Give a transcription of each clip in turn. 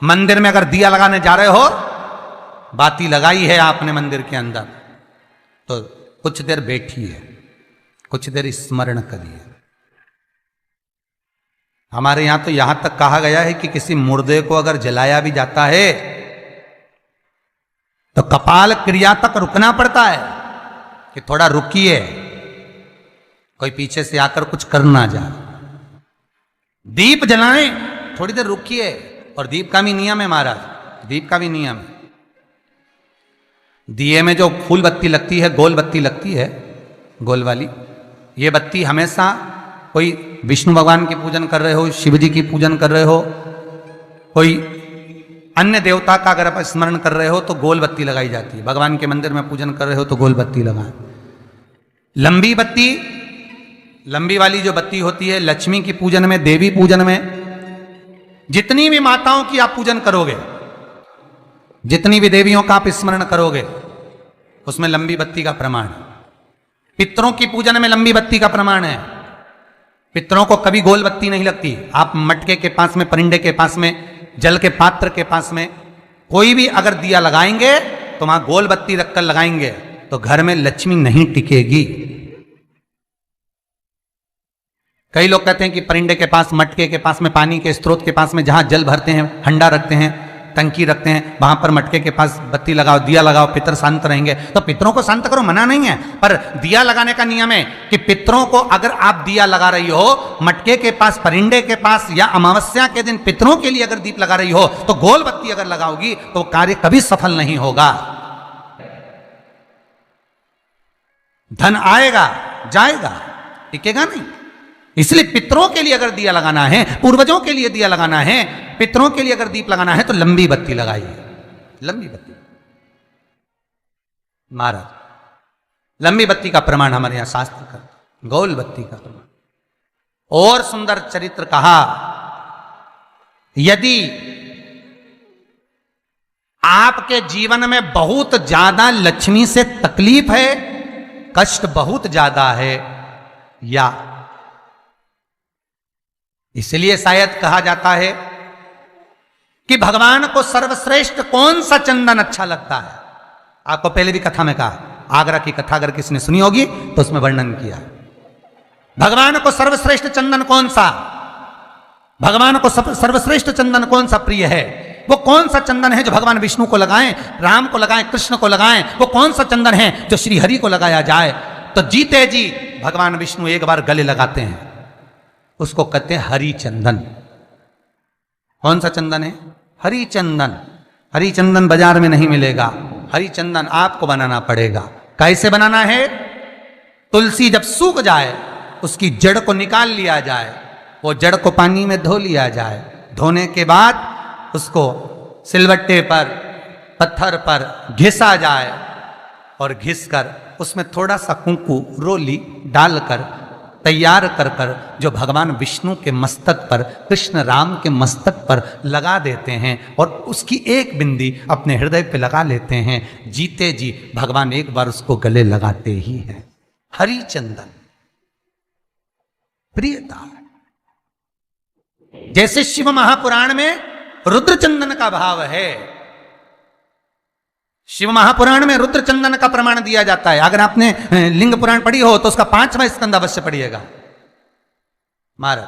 मंदिर में अगर दिया लगाने जा रहे हो, बाती लगाई है आपने मंदिर के अंदर, तो कुछ देर बैठिए, कुछ देर स्मरण करिए। हमारे यहां तो यहां तक कहा गया है कि किसी मुर्दे को अगर जलाया भी जाता है तो कपाल क्रिया तक रुकना पड़ता है कि थोड़ा रुकिए, कोई पीछे से आकर कुछ कर ना जाए। दीप जलाएं, थोड़ी देर रुकिए। और दीप का भी नियम है महाराज, दीप का भी नियम है। दिए में जो फूल बत्ती लगती है, गोल बत्ती लगती है, गोल वाली, ये बत्ती हमेशा कोई विष्णु भगवान की पूजन कर रहे हो, शिव जी की पूजन कर रहे हो, कोई अन्य देवता का अगर आप स्मरण कर रहे हो तो गोल बत्ती लगाई जाती है। भगवान के मंदिर में पूजन कर रहे हो तो गोल बत्ती लगाएं। लंबी बत्ती, लंबी वाली जो बत्ती होती है, लक्ष्मी की पूजन में, देवी पूजन में, जितनी भी माताओं की आप पूजन करोगे, जितनी भी देवियों का आप स्मरण करोगे, उसमें लंबी बत्ती का प्रमाण है। पितरों की पूजन में लंबी बत्ती का प्रमाण है। पितरों को कभी गोल बत्ती नहीं लगती। आप मटके के पास में, परिंदे के पास में, जल के पात्र के पास में कोई भी अगर दिया लगाएंगे तो वहां गोल बत्ती रखकर लगाएंगे तो घर में लक्ष्मी नहीं टिकेगी। कई लोग कहते हैं कि परिंदे के पास, मटके के पास में, पानी के स्रोत के पास में जहां जल भरते हैं, हंडा रखते हैं, टंकी रखते हैं, वहां पर मटके के पास बत्ती लगाओ, दिया लगाओ, पितर शांत रहेंगे। तो पितरों को शांत करो, मना नहीं है, पर दिया लगाने का नियम है कि पितरों को अगर आप दिया लगा रही हो मटके के पास, परिंदे के पास, या अमावस्या के दिन पितरों के लिए अगर दीप लगा रही हो तो गोल बत्ती अगर लगाओगी तो कार्य कभी सफल नहीं होगा। धन आएगा जाएगा, टिकेगा नहीं। इसलिए पितरों के लिए अगर दिया लगाना है, पूर्वजों के लिए दिया लगाना है, पितरों के लिए अगर दीप लगाना है तो लंबी बत्ती लगाइए, लंबी बत्ती। महाराज, लंबी बत्ती का प्रमाण हमारे यहां शास्त्र का, गोल बत्ती का प्रमाण। और सुंदर चरित्र कहा, यदि आपके जीवन में बहुत ज्यादा लक्ष्मी से तकलीफ है, कष्ट बहुत ज्यादा है, या इसलिए शायद कहा जाता है कि भगवान को सर्वश्रेष्ठ कौन सा चंदन अच्छा लगता है। आपको पहले भी कथा में कहा, आगरा की कथा अगर किसने सुनी होगी तो उसमें वर्णन किया। भगवान को सर्वश्रेष्ठ चंदन कौन सा, भगवान को सर्वश्रेष्ठ चंदन कौन सा प्रिय है, वो कौन सा चंदन है जो भगवान विष्णु को लगाएं, राम को लगाएं, कृष्ण को लगाएं, वो कौन सा चंदन है जो श्री हरि को लगाया जाए। तो जीते जी भगवान विष्णु एक बार गले लगाते हैं, उसको कहते हैं हरि चंदन। कौन सा चंदन है? हरि चंदन। हरि चंदन बाजार में नहीं मिलेगा, हरि चंदन आपको बनाना पड़ेगा। कैसे बनाना है? तुलसी जब सूख जाए उसकी जड़ को निकाल लिया जाए, वो जड़ को पानी में धो लिया जाए, धोने के बाद उसको सिलबट्टे पर, पत्थर पर घिसा जाए और घिसकर उसमें थोड़ा सा कुंकू, रोली डालकर तैयार कर कर जो भगवान विष्णु के मस्तक पर, कृष्ण राम के मस्तक पर लगा देते हैं और उसकी एक बिंदी अपने हृदय पे लगा लेते हैं। जीते जी भगवान एक बार उसको गले लगाते ही हैं। हरि चंदन प्रियता। जैसे शिव महापुराण में रुद्र चंदन का भाव है, शिव महापुराण में रुद्र चंदन का प्रमाण दिया जाता है। अगर आपने लिंग पुराण पढ़ी हो तो उसका 5वां स्कंद अवश्य पढ़िएगा महाराज।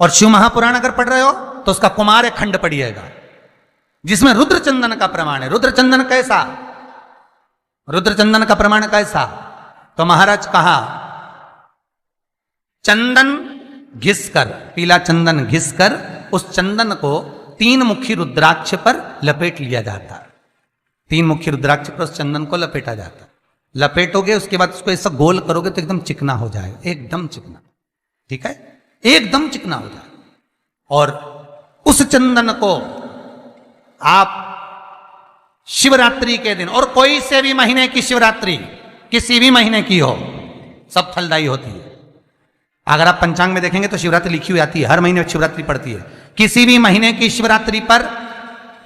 और शिव महापुराण अगर पढ़ रहे हो तो उसका कुमार खंड पढ़िएगा, जिसमें रुद्र चंदन का प्रमाण है। रुद्र चंदन कैसा? रुद्र चंदन का प्रमाण कैसा? तो महाराज कहा, चंदन घिसकर, पीला चंदन घिसकर उस चंदन को 3 मुखी रुद्राक्ष पर लपेट लिया जाता है। 3 मुखी रुद्राक्ष पर उस चंदन को लपेटा जाता है। लपेटोगे उसके बाद उसको ऐसा गोल करोगे तो एकदम चिकना हो जाएगा, एकदम चिकना, ठीक है, एकदम चिकना हो जाएगा। और उस चंदन को आप शिवरात्रि के दिन, और कोई से भी महीने की शिवरात्रि, किसी भी महीने की हो, सब फलदायी होती है। अगर आप पंचांग में देखेंगे तो शिवरात्रि लिखी हुई आती है, हर महीने शिवरात्रि पड़ती है। किसी भी महीने की शिवरात्रि पर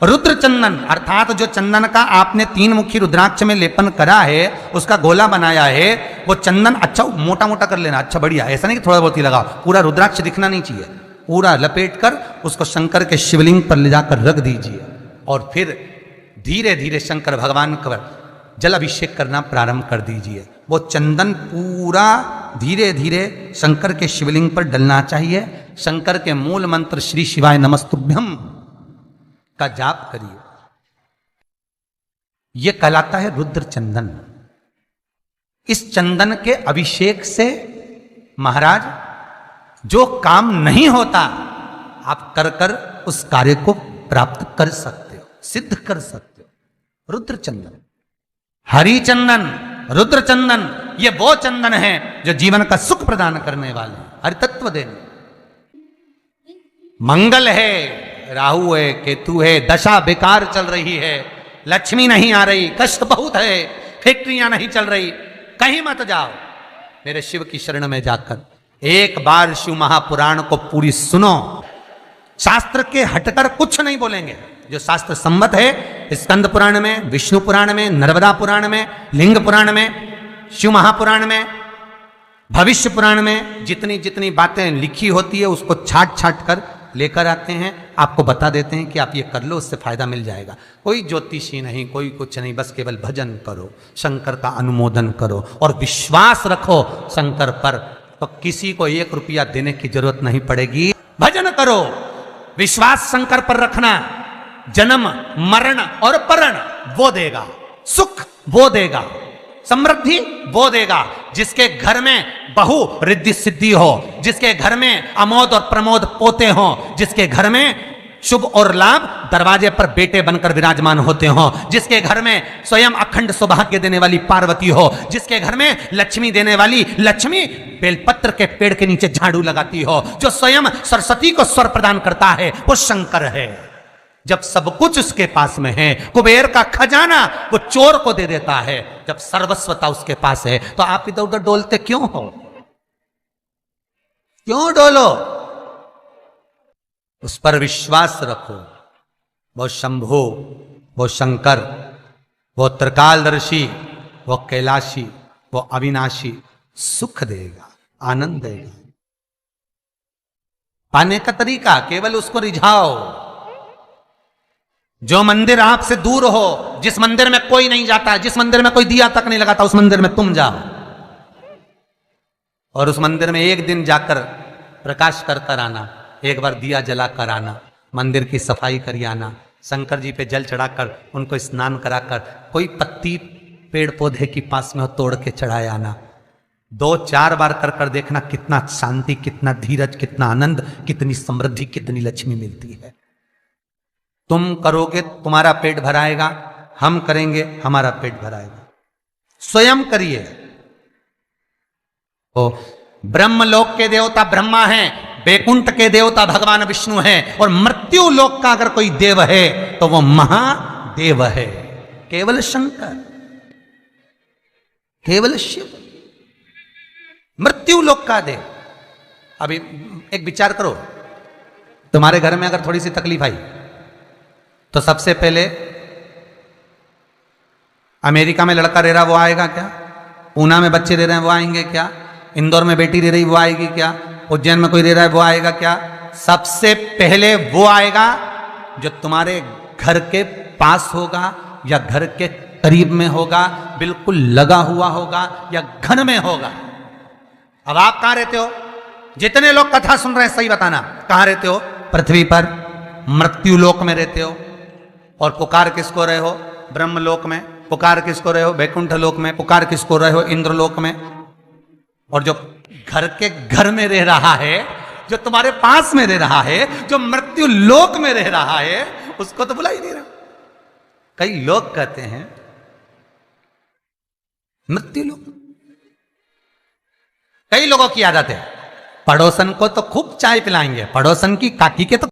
रुद्र चंदन, अर्थात जो चंदन का आपने 3 मुखी रुद्राक्ष में लेपन करा है, उसका गोला बनाया है, वो चंदन अच्छा मोटा मोटा कर लेना, अच्छा बढ़िया, ऐसा नहीं कि थोड़ा बहुत ही लगाओ, पूरा रुद्राक्ष दिखना नहीं चाहिए, पूरा लपेट कर उसको शंकर के शिवलिंग पर ले जाकर रख दीजिए और फिर धीरे धीरे शंकर भगवान का जल अभिषेक करना प्रारंभ कर दीजिए। वो चंदन पूरा धीरे धीरे शंकर के शिवलिंग पर डलना चाहिए। शंकर के मूल मंत्र श्री शिवाय नमस्तुभ्यम का जाप करिए। यह कहलाता है रुद्र चंदन। इस चंदन के अभिषेक से महाराज जो काम नहीं होता आप कर कर उस कार्य को प्राप्त कर सकते हो, सिद्ध कर सकते हो। रुद्र चंदन, हरि चंदन, रुद्र चंदन, ये वो चंदन है जो जीवन का सुख प्रदान करने वाले, हरि तत्व देने। मंगल है, राहु है, केतु है, दशा बेकार चल रही है, लक्ष्मी नहीं आ रही, कष्ट बहुत है, फैक्ट्रियां नहीं चल रही, कहीं मत जाओ, मेरे शिव की शरण में जाकर एक बार शिव महापुराण को पूरी सुनो। शास्त्र के हटकर कुछ नहीं बोलेंगे। जो शास्त्र सम्मत है, स्कंद पुराण में, विष्णु पुराण में, नर्मदा पुराण में, लिंग पुराण में, शिव महापुराण में, भविष्य पुराण में जितनी जितनी बातें लिखी होती है उसको छाट छाट कर लेकर आते हैं, आपको बता देते हैं कि आप ये कर लो, उससे फायदा मिल जाएगा। कोई ज्योतिषी नहीं, कोई कुछ नहीं, बस केवल भजन करो, शंकर का अनुमोदन करो और विश्वास रखो शंकर पर, तो किसी को 1 रुपया देने की जरूरत नहीं पड़ेगी। भजन करो, विश्वास शंकर पर रखना, जन्म मरण और परण वो देगा, सुख वो देगा, समृद्धि वो देगा। जिसके घर में बहु रिद्धि सिद्धि हो, जिसके घर में अमोद और प्रमोद पोते हो, जिसके घर में शुभ और लाभ दरवाजे पर बेटे बनकर विराजमान होते हो, जिसके घर में स्वयं अखंड सौभाग्य देने वाली पार्वती हो, जिसके घर में लक्ष्मी देने वाली लक्ष्मी बेलपत्र के पेड़ के नीचे झाड़ू लगाती हो, जो स्वयं सरस्वती को स्वर प्रदान करता है वो शंकर है। जब सब कुछ उसके पास में है, कुबेर का खजाना वो चोर को दे देता है, जब सर्वस्वता उसके पास है, तो आप इधर उधर डोलते क्यों हो? क्यों डोलो? उस पर विश्वास रखो। वो शंभु, वो शंकर, वो त्रिकालदर्शी, वो कैलाशी, वो अविनाशी सुख देगा, आनंद देगा। पाने का तरीका केवल उसको रिझाओ। जो मंदिर आपसे दूर हो, जिस मंदिर में कोई नहीं जाता, जिस मंदिर में कोई दिया तक नहीं लगाता, उस मंदिर में तुम जाओ और उस मंदिर में एक दिन जाकर प्रकाश कर कर आना, एक बार दिया जला कर आना, मंदिर की सफाई करी आना, शंकर जी पे जल चढ़ाकर उनको स्नान कराकर, कोई पत्ती पेड़ पौधे के पास में हो तोड़ के चढ़ाए आना। 2-4 बार कर कर देखना कितना शांति, कितना धीरज, कितना आनंद, कितनी समृद्धि, कितनी लक्ष्मी मिलती है। तुम करोगे तुम्हारा पेट भराएगा, हम करेंगे हमारा पेट भराएगा। स्वयं करिए। ओ ब्रह्मलोक के देवता ब्रह्मा हैं, बैकुंठ के देवता भगवान विष्णु हैं, और मृत्यु लोक का अगर कोई देव है तो वो महादेव है, केवल शंकर, केवल शिव, मृत्यु लोक का देव। अभी एक विचार करो, तुम्हारे घर में अगर थोड़ी सी तकलीफ आई तो सबसे पहले अमेरिका में लड़का रह रहा वो आएगा क्या? पूना में बच्चे रह रहे हैं वो आएंगे क्या? इंदौर में बेटी रह रही वो आएगी क्या? उज्जैन में कोई रह रहा है वो आएगा क्या? सबसे पहले वो आएगा जो तुम्हारे घर के पास होगा या घर के करीब में होगा, बिल्कुल लगा हुआ होगा या घर में होगा। अब आप कहां रहते हो? जितने लोग कथा सुन रहे हैं सही बताना, कहां रहते हो? पृथ्वी पर, मृत्यु लोक में रहते हो। और पुकार किसको रहे हो? ब्रह्मलोक में। पुकार किसको रहे हो? वैकुंठ लोक में। पुकार किसको रहे हो? इंद्रलोक में। और जो घर के घर में रह रहा है, जो तुम्हारे पास में रह रहा है, जो मृत्यु लोक में रह रहा है, उसको तो बुला ही नहीं रहा। कई लोग कहते हैं मृत्यु लोक। कई लोगों की आदत है पड़ोसन को तो खूब चाय पिलाएंगे, पड़ोसन की काकी के तो